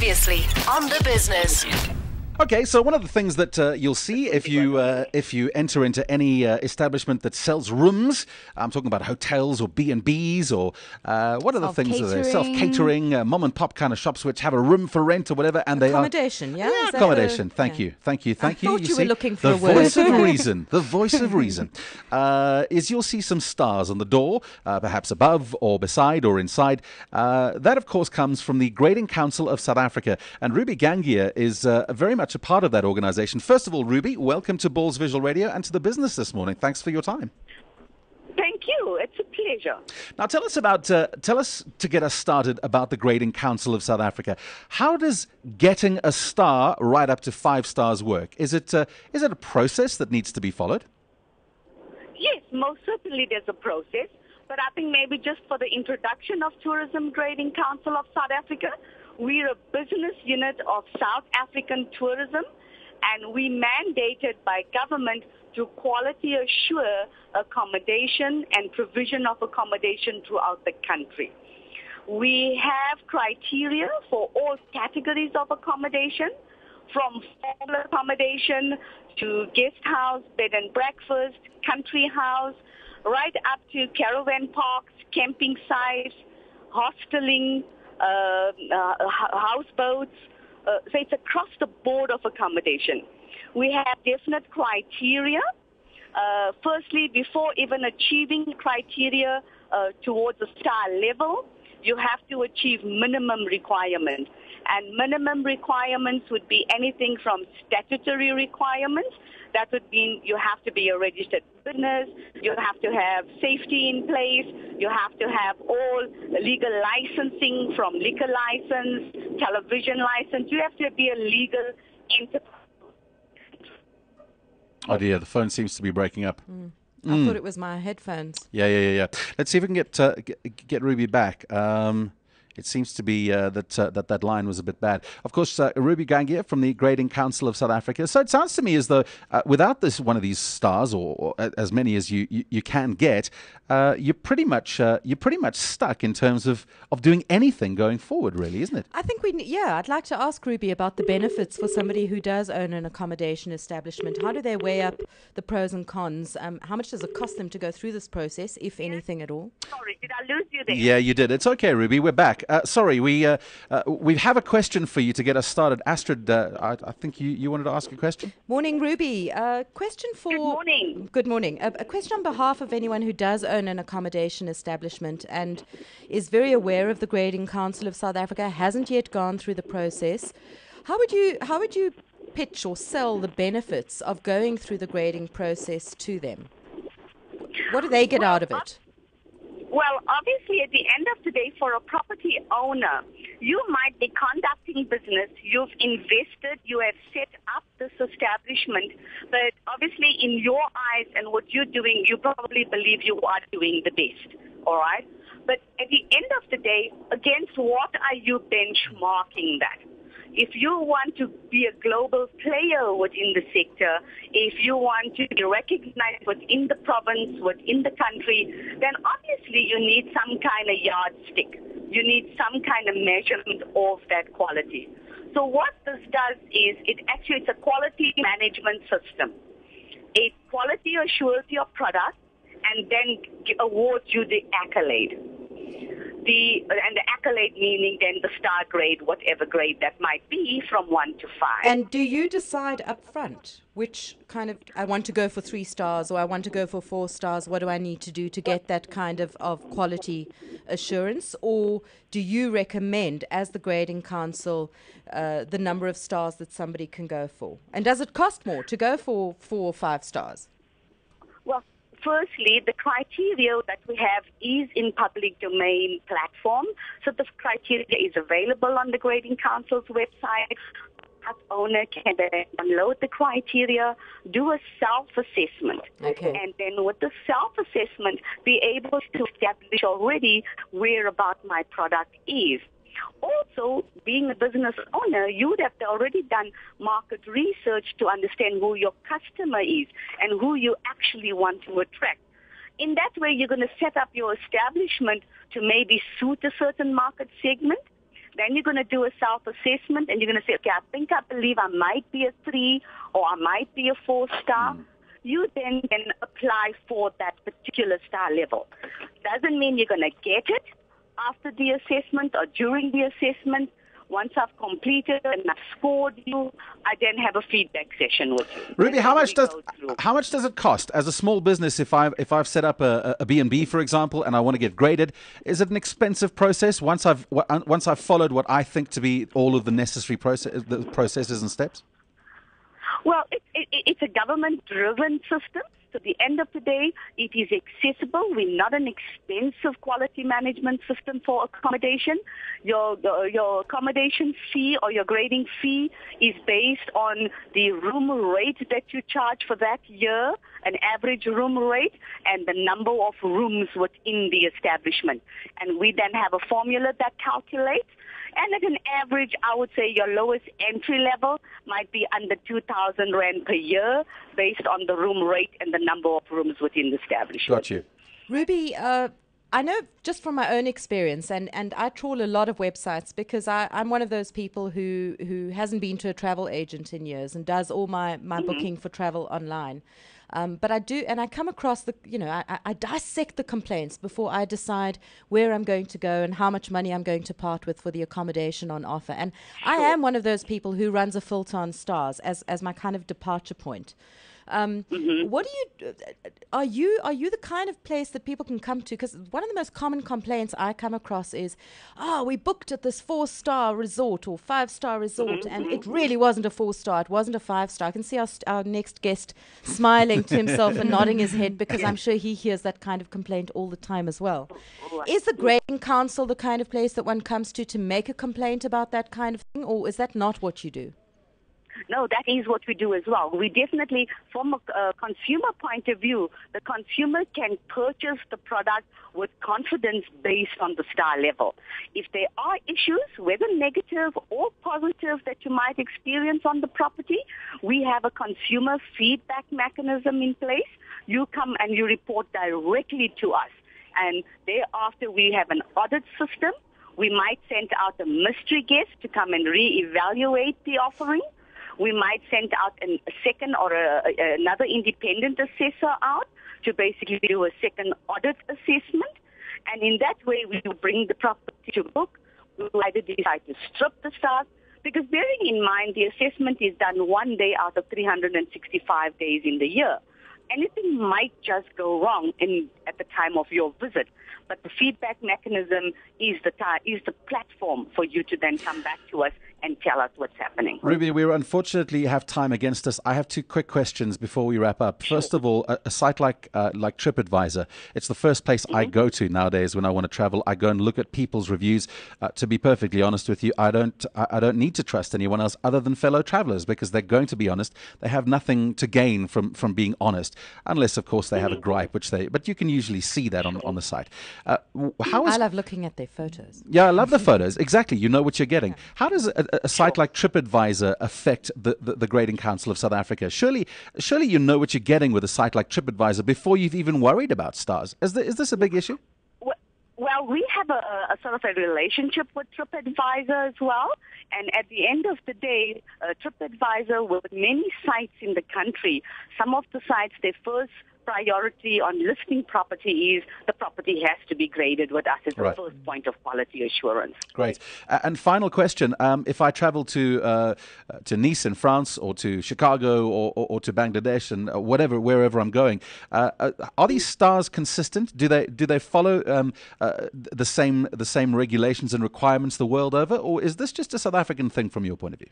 Previously on The Business. Okay, so one of the things that you'll see if you enter into any establishment that sells rooms, I'm talking about hotels or B&Bs or what are the things that are self-catering, mom and pop kind of shops which have a room for rent or whatever, and accommodation, yeah? Yeah, accommodation. Thank you. I thought you were looking for the a word. voice of reason. The voice of reason is you'll see some stars on the door, perhaps above or beside or inside. That, of course, comes from the Grading Council of South Africa, and Ruby Gangiah is very much a part of that organization. First of all, Ruby, welcome to Balls Visual Radio and to The Business this morning. Thanks for your time. Thank you. It's a pleasure. Now, tell us to get us started about the Grading Council of South Africa. How does getting a star right up to 5 stars work? Is it a process that needs to be followed? Yes, most certainly there's a process, but I think maybe just for the introduction of Tourism Grading Council of South Africa, we're a business unit of South African tourism, and we mandated by government to quality assure accommodation and provision of accommodation throughout the country. We have criteria for all categories of accommodation, from formal accommodation to guest house, bed and breakfast, country house, right up to caravan parks, camping sites, hosteling, houseboats. So it's across the board of accommodation. We have definite criteria. Firstly, before even achieving criteria towards a star level, you have to achieve minimum requirements. And minimum requirements would be anything from statutory requirements. That would mean you have to be a registered business, you have to have safety in place, you have to have all legal licensing from liquor license, television license. You have to be a legal enterprise. Oh dear, the phone seems to be breaking up. I thought it was my headphones. Yeah. Let's see if we can get Ruby back. It seems to be that line was a bit bad. Of course, Ruby Gangiah from the Grading Council of South Africa. So it sounds to me as though without one of these stars, or as many as you can get, you're pretty much stuck in terms of doing anything going forward, really, isn't it? I think I'd like to ask Ruby about the benefits for somebody who does own an accommodation establishment. How do they weigh up the pros and cons? How much does it cost them to go through this process, if anything at all? Sorry, did I lose you there? Yeah, you did. It's okay, Ruby. We're back. Sorry, we have a question for you to get us started. Astrid, I think you wanted to ask a question? Morning, Ruby. Question for... Good morning. Good morning. A question on behalf of anyone who does own an accommodation establishment and is very aware of the Grading Council of South Africa, hasn't yet gone through the process. How would you pitch or sell the benefits of going through the grading process to them? What do they get out of it? Well, obviously, at the end of the day, for a property owner, you might be conducting business, you've invested, you have set up this establishment, but obviously in your eyes and what you're doing, you probably believe you are doing the best, all right? But at the end of the day, against what are you benchmarking that? If you want to be a global player within the sector, if you want to be recognized within the province, within the country, then obviously you need some kind of yardstick. You need some kind of measurement of that quality. So what this does is it's a quality management system. It quality assures your product and then awards you the accolade. The accolade meaning then the star grade, whatever grade that might be, from 1 to 5. And do you decide up front which kind of, I want to go for 3 stars or I want to go for 4 stars, what do I need to do to get that kind of quality assurance? Or do you recommend, as the grading council, the number of stars that somebody can go for? And does it cost more to go for 4 or 5 stars? Well, firstly, the criteria that we have is in public domain platform. So the criteria is available on the Grading Council's website. House owner can then download the criteria, do a self-assessment. Okay. And then with the self-assessment, be able to establish already where about my product is. Also, being a business owner, you would have already done market research to understand who your customer is and who you actually want to attract. In that way, you're going to set up your establishment to maybe suit a certain market segment. Then you're going to do a self-assessment, and you're going to say, okay, I believe I might be a 3 or I might be a 4-star. You then can apply for that particular star level. Doesn't mean you're going to get it after the assessment or during the assessment. Once I've completed and I've scored you, I then have a feedback session with you. Ruby, how much does it cost as a small business if I've set up a B&B, for example, and I want to get graded? Is it an expensive process once I've followed what I think to be all of the necessary processes and steps? Well, it's a government-driven system. So at the end of the day, it is accessible. We're not an expensive quality management system for accommodation. Your accommodation fee or your grading fee is based on the room rate that you charge for that year, an average room rate, and the number of rooms within the establishment. And we then have a formula that calculates. And at an average, I would say your lowest entry level might be under 2,000 Rand per year based on the room rate and the number of rooms within the establishment. Got you. Ruby, I know just from my own experience, and I trawl a lot of websites because I'm one of those people who hasn't been to a travel agent in years and does all my booking for travel online. But I do, and I come across I dissect the complaints before I decide where I'm going to go and how much money I'm going to part with for the accommodation on offer. And I am one of those people who runs a filter on stars as my kind of departure point. What do you? Are you the kind of place that people can come to? Because one of the most common complaints I come across is, we booked at this 4-star resort or 5-star resort, and it really wasn't a 4-star. It wasn't a 5-star. I can see our next guest smiling to himself and nodding his head because I'm sure he hears that kind of complaint all the time as well. Is the grading council the kind of place that one comes to make a complaint about that kind of thing, or is that not what you do? No, that is what we do as well. We definitely, from a consumer point of view, the consumer can purchase the product with confidence based on the star level. If there are issues, whether negative or positive, that you might experience on the property, we have a consumer feedback mechanism in place. You come and you report directly to us. And thereafter, we have an audit system. We might send out a mystery guest to come and reevaluate the offering. We might send out a second or another independent assessor out to basically do a second audit assessment. And in that way, we will bring the property to book. We will either decide to strip the stars, because bearing in mind the assessment is done 1 day out of 365 days in the year. Anything might just go wrong at the time of your visit. But the feedback mechanism is the platform for you to then come back to us and tell us what's happening. Ruby, we unfortunately have time against us. I have 2 quick questions before we wrap up. First of all, a site like TripAdvisor, it's the first place I go to nowadays when I want to travel. I go and look at people's reviews. To be perfectly honest with you, I don't need to trust anyone else other than fellow travelers, because they're going to be honest. They have nothing to gain from being honest, unless of course they have a gripe, but you can usually see that on the site. I love looking at their photos. Yeah, I love the photos. Exactly. You know what you're getting. How does a site like TripAdvisor affect the Grading Council of South Africa? Surely you know what you're getting with a site like TripAdvisor before you've even worried about stars. Is this a big issue? Well, we have a sort of a relationship with TripAdvisor as well. And at the end of the day, TripAdvisor, with many sites in the country, some of the sites, their first priority on listing property is the property has to be graded with us as the first point of quality assurance. Great. And final question, if I travel to Nice in France, or to Chicago, or to Bangladesh, and wherever I'm going, are these stars consistent? Do they follow the same regulations and requirements the world over, or is this just a South African thing from your point of view?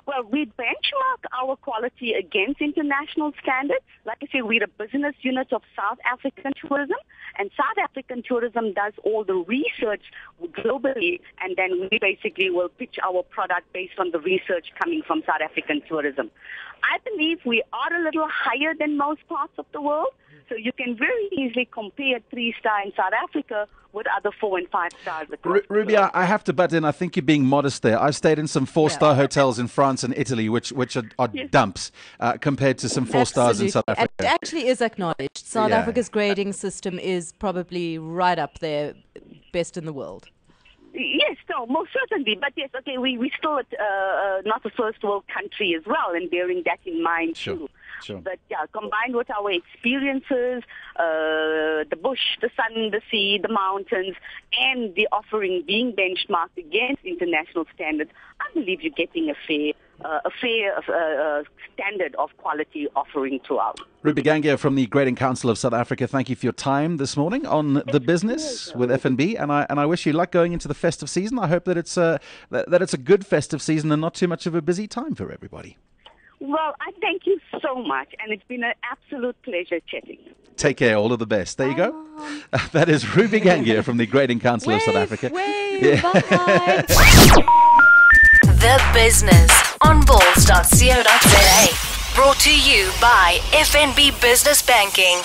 Well, we benchmark our quality against international standards. Like I say, we're a business unit of South African Tourism, and South African Tourism does all the research globally, and then we basically will pitch our product based on the research coming from South African Tourism. I believe we are a little higher than most parts of the world, so you can very easily compare 3-star in South Africa with other 4 and 5 stars across Ruby, the world. I have to butt in. I think you're being modest there. I've stayed in some 4-star hotels in France and Italy, which are dumps compared to some 4 stars in South Africa. It actually is acknowledged. South Africa's grading system is probably right up there, best in the world. Yes, no, most certainly. But yes, okay, we still not a first world country as well, and bearing that in mind too. Sure. But yeah, combined with our experiences, the bush, the sun, the sea, the mountains, and the offering being benchmarked against international standards, I believe you're getting a fair standard of quality offering throughout. Ruby Gangiah from the Grading Council of South Africa, thank you for your time this morning on The Business with FNB, and I wish you luck going into the festive season. I hope that it's a good festive season and not too much of a busy time for everybody. Well, I thank you so much, and it's been an absolute pleasure chatting. Take care. All of the best. There you go. That is Ruby Gangiah from the Grading Council of South Africa. Bye. The Business on balls.co.za. Brought to you by FNB Business Banking.